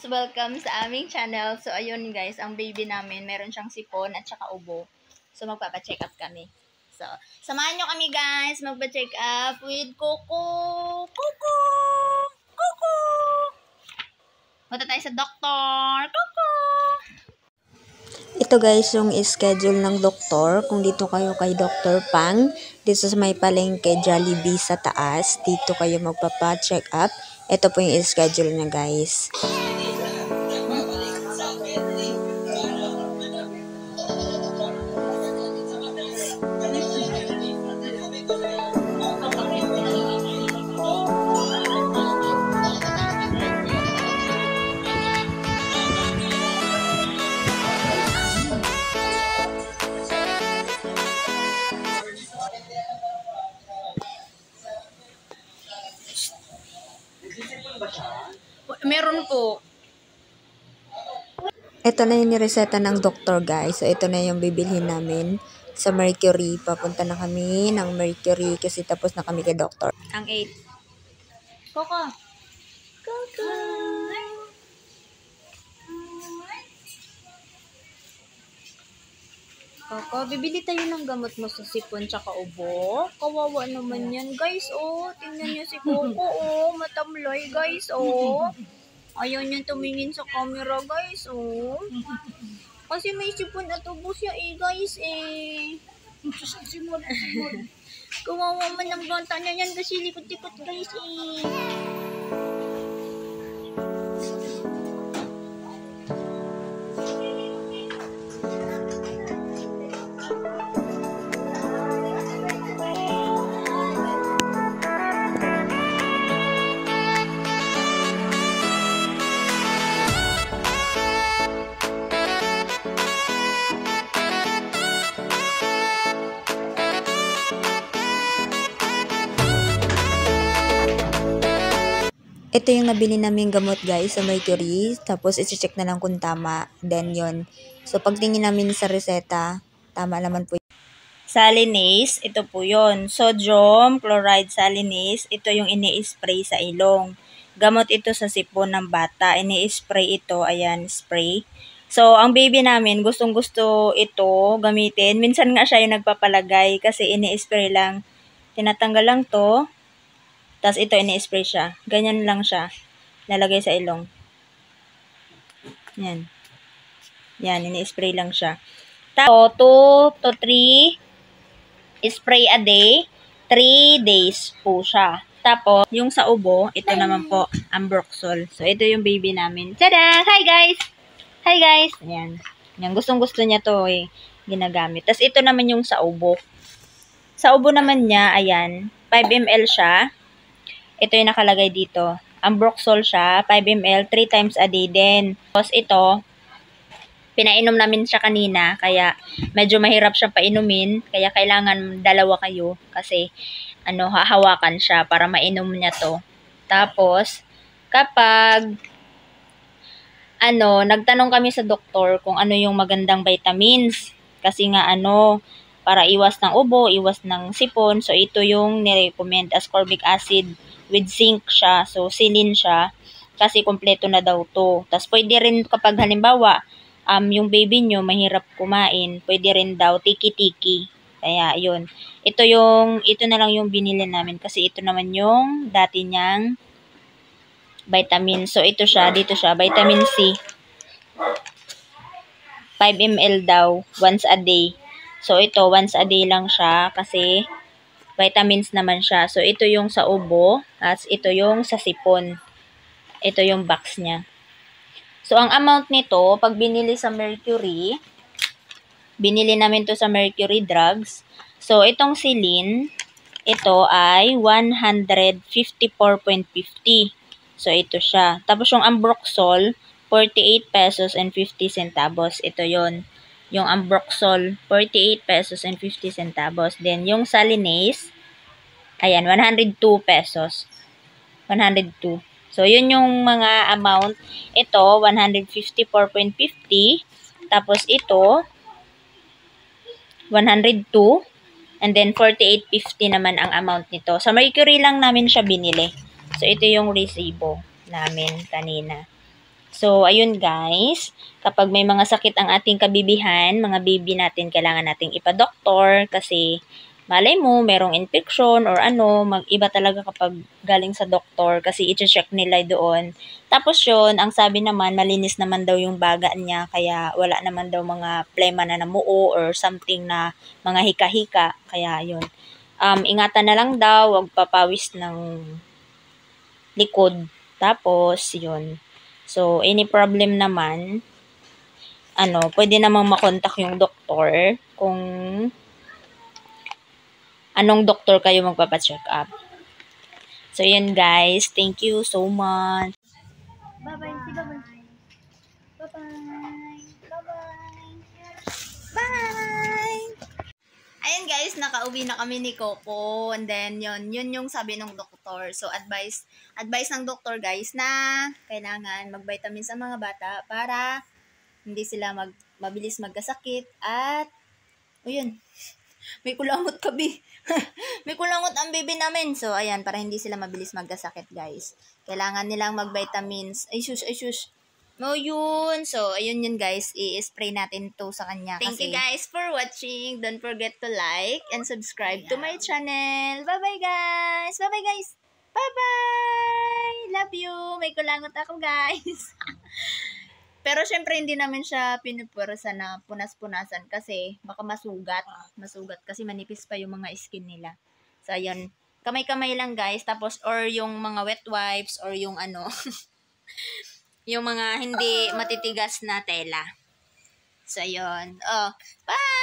guys! Welcome sa aming channel. So, ayun guys, ang baby namin, meron siyang sipon at saka ubo. So, magpapa-check up kami. So, samahan nyo kami guys, magpa-check up with Coco! Coco! Coco! Punta tayo sa doktor! Coco! Ito guys, yung schedule ng doktor. Kung dito kayo kay Dr. Pang, dito sa may palengke Jollibee sa taas, dito kayo magpapa-check up. Ito po yung schedule niya guys. Meron po. Ito na yung nireseta ng doktor guys. So, ito na yung bibilhin namin sa Mercury. Papunta na kami ng Mercury kasi tapos na kami kay doktor. Ang 8. Coco! Coco! Coco, bibili tayo ng gamot mo sa sipon tsaka ubo. Kawawa naman yan, guys, oh. Tingnan niyo si Coco, oh. Matamlay, guys, oh. Ayaw niya tumingin sa camera, guys, oh. Kasi may sipon at ubo siya, eh, guys, eh. Kawawa man ang bata niya yan kasi likot-likot, guys, eh. Ito yung nabili namin gamot guys sa Mercury. Tapos isi-check na lang kung tama. Then yon. So pagtingin namin sa reseta, tama naman po. Salinase, ito po yun. Sodium chloride salinase, ito yung ini-spray sa ilong. Gamot ito sa sipon ng bata. Ini-spray ito, ayan, spray. So, ang baby namin, gustong-gusto ito gamitin. Minsan nga siya yung nagpapalagay kasi ini-spray lang. Tinatanggal lang to. Tapos ito, ini-spray siya. Ganyan lang siya. Lalagay sa ilong. Yan. Yan, ini-spray lang siya. Tapos, 2 to 3 spray a day, 3 days po siya. Tapos, yung sa ubo, ito naman po, Ambroxol. So, ito yung baby namin. Tada! Hi, guys! Hi, guys! Ayan. Yan, gustong-gusto niya to eh, ginagamit. Tapos, ito naman yung sa ubo. Sa ubo naman niya, ayan, 5 ml siya. Ito yung nakalagay dito. Ambroxol siya, 5 ml, 3 times a day din. Tapos, ito, pinainom namin siya kanina, kaya medyo mahirap siyang painumin, kaya kailangan dalawa kayo kasi hahawakan siya para mainom niya to. Tapos, kapag nagtanong kami sa doktor kung ano yung magandang vitamins, kasi nga para iwas ng ubo, iwas ng sipon, so ito yung nirecommend, ascorbic acid with zinc siya, so silin siya, kasi kompleto na daw to. Tapos pwede rin kapag halimbawa, yung baby nyo mahirap kumain, pwede rin daw tiki-tiki. Kaya, yun. Ito na lang yung binili namin kasi ito naman yung dati niyang vitamin. So, ito siya, dito siya, vitamin C. 5 ml daw, once a day. So, ito, once a day lang siya kasi vitamins naman siya. So, ito yung sa ubo, at ito yung sa sipon. Ito yung box niya. So, ang amount nito, pag binili sa Mercury, binili namin to sa Mercury Drugs. So, itong silin, ito ay 154.50. So, ito siya. Tapos, yung Ambroxol, 48 pesos and 50 centavos. Ito yon. Yung Ambroxol, 48 pesos and 50 centavos. Then, yung Salinase, ayan, 102 pesos. 102. So, yun yung mga amount. Ito, 154.50. Tapos, ito, 102. And then, 48.50 naman ang amount nito. Sa Mercury lang namin siya binili. So, ito yung resibo namin kanina. So, ayun guys, kapag may mga sakit ang ating kabibihan, mga baby natin, kailangan nating ipa-doktor kasi malay mo, merong infection or ano, mag-iba talaga kapag galing sa doktor kasi i-check nila doon. Tapos yun, ang sabi naman, malinis naman daw yung baga niya, kaya wala naman daw mga plema na namuo or something na mga hika-hika, kaya yun. Ingatan na lang daw, wag papawis ng likod. Tapos, yun. So, any problem naman, pwede namang makontak yung doktor kung anong doktor kayo magpapacheck up. So, yun guys. Thank you so much. Bye-bye. Bye-bye. Bye-bye. Bye-bye. Bye! Ayun guys, nakauwi na kami ni Coco. And then, yun yung sabi ng doktor. So, advice ng doktor guys na kailangan mag-vitamins sa mga bata para hindi sila mabilis magkasakit at yun, may kulangot kabi. May kulangot ang baby namin. So, ayan, para hindi sila mabilis magkasakit, guys. Kailangan nilang mag-vitamins. Ay, sus. No, yun. So, ayun yun, guys. I-spray natin to sa kanya. Thank you, guys, for watching. Don't forget to like and subscribe to my channel. Bye-bye, guys. Bye-bye, guys. Bye-bye. Love you. May kulangot ako, guys. Pero syempre hindi namin siya pinupwersa na punas-punasan kasi baka masugat. Masugat kasi manipis pa yung mga skin nila. So ayun, kamay-kamay lang guys. Tapos or yung mga wet wipes or yung yung mga hindi matitigas na tela. So ayun. Oh, bye!